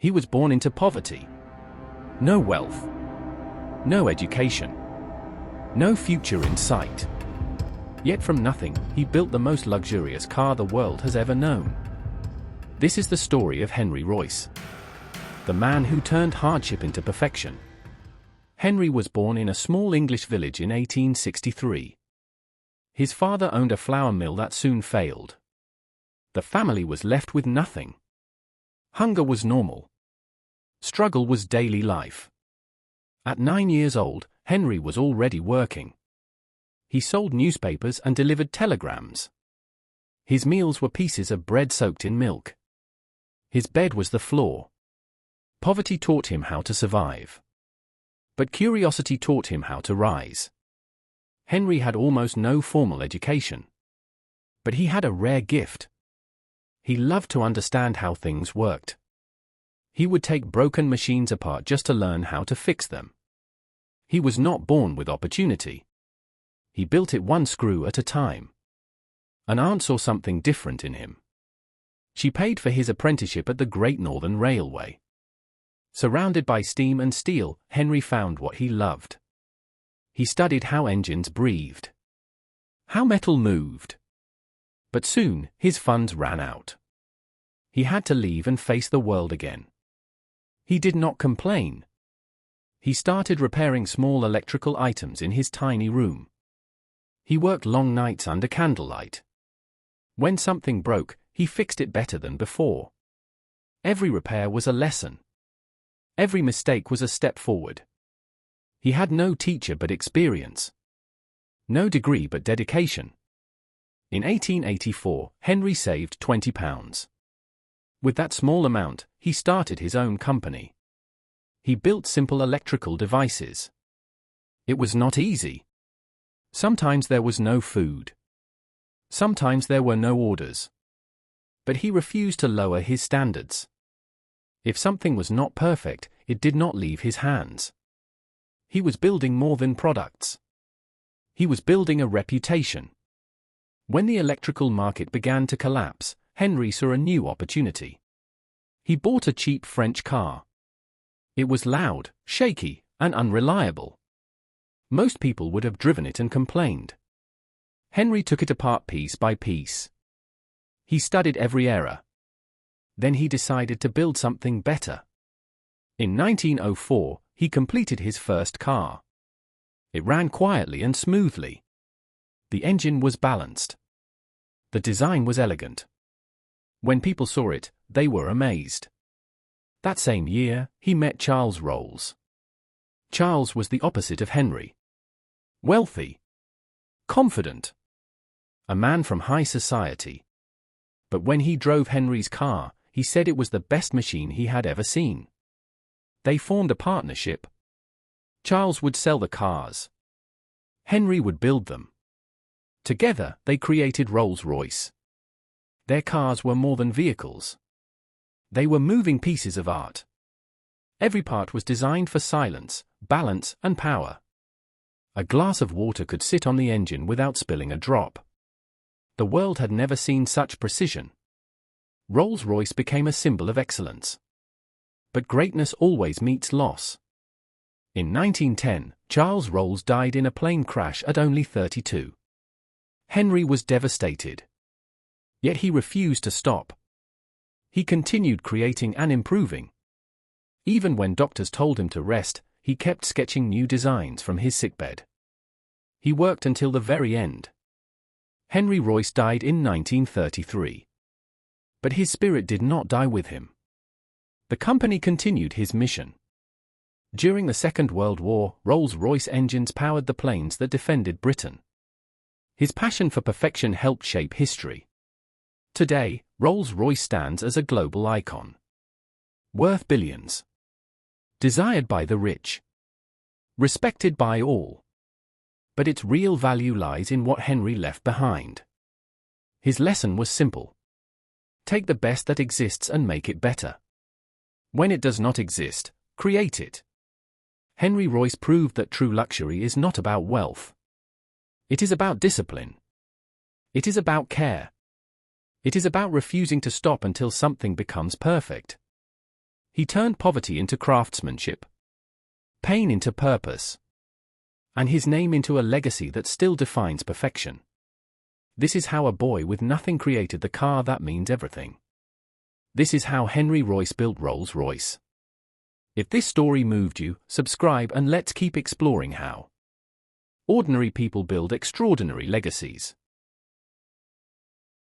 He was born into poverty. No wealth. No education. No future in sight. Yet from nothing, he built the most luxurious car the world has ever known. This is the story of Henry Royce, the man who turned hardship into perfection. Henry was born in a small English village in 1863. His father owned a flour mill that soon failed. The family was left with nothing. Hunger was normal. Struggle was daily life. At 9 years old, Henry was already working. He sold newspapers and delivered telegrams. His meals were pieces of bread soaked in milk. His bed was the floor. Poverty taught him how to survive. But curiosity taught him how to rise. Henry had almost no formal education. But he had a rare gift. He loved to understand how things worked. He would take broken machines apart just to learn how to fix them. He was not born with opportunity. He built it one screw at a time. An aunt saw something different in him. She paid for his apprenticeship at the Great Northern Railway. Surrounded by steam and steel, Henry found what he loved. He studied how engines breathed, how metal moved. But soon, his funds ran out. He had to leave and face the world again. He did not complain. He started repairing small electrical items in his tiny room. He worked long nights under candlelight. When something broke, he fixed it better than before. Every repair was a lesson. Every mistake was a step forward. He had no teacher but experience. No degree but dedication. In 1884, Henry saved £20. With that small amount, he started his own company. He built simple electrical devices. It was not easy. Sometimes there was no food. Sometimes there were no orders. But he refused to lower his standards. If something was not perfect, it did not leave his hands. He was building more than products. He was building a reputation. When the electrical market began to collapse, Henry saw a new opportunity. He bought a cheap French car. It was loud, shaky, and unreliable. Most people would have driven it and complained. Henry took it apart piece by piece. He studied every error. Then he decided to build something better. In 1904, he completed his first car. It ran quietly and smoothly. The engine was balanced. The design was elegant. When people saw it, they were amazed. That same year, he met Charles Rolls. Charles was the opposite of Henry. Wealthy. Confident. A man from high society. But when he drove Henry's car, he said it was the best machine he had ever seen. They formed a partnership. Charles would sell the cars. Henry would build them. Together, they created Rolls-Royce. Their cars were more than vehicles. They were moving pieces of art. Every part was designed for silence, balance, and power. A glass of water could sit on the engine without spilling a drop. The world had never seen such precision. Rolls-Royce became a symbol of excellence. But greatness always meets loss. In 1910, Charles Rolls died in a plane crash at only 32. Henry was devastated. Yet he refused to stop. He continued creating and improving. Even when doctors told him to rest, he kept sketching new designs from his sickbed. He worked until the very end. Henry Royce died in 1933. But his spirit did not die with him. The company continued his mission. During the Second World War, Rolls-Royce engines powered the planes that defended Britain. His passion for perfection helped shape history. Today, Rolls-Royce stands as a global icon. Worth billions. Desired by the rich. Respected by all. But its real value lies in what Henry left behind. His lesson was simple. Take the best that exists and make it better. When it does not exist, create it. Henry Royce proved that true luxury is not about wealth. It is about discipline. It is about care. It is about refusing to stop until something becomes perfect. He turned poverty into craftsmanship, pain into purpose, and his name into a legacy that still defines perfection. This is how a boy with nothing created the car that means everything. This is how Henry Royce built Rolls-Royce. If this story moved you, subscribe and let's keep exploring how ordinary people build extraordinary legacies.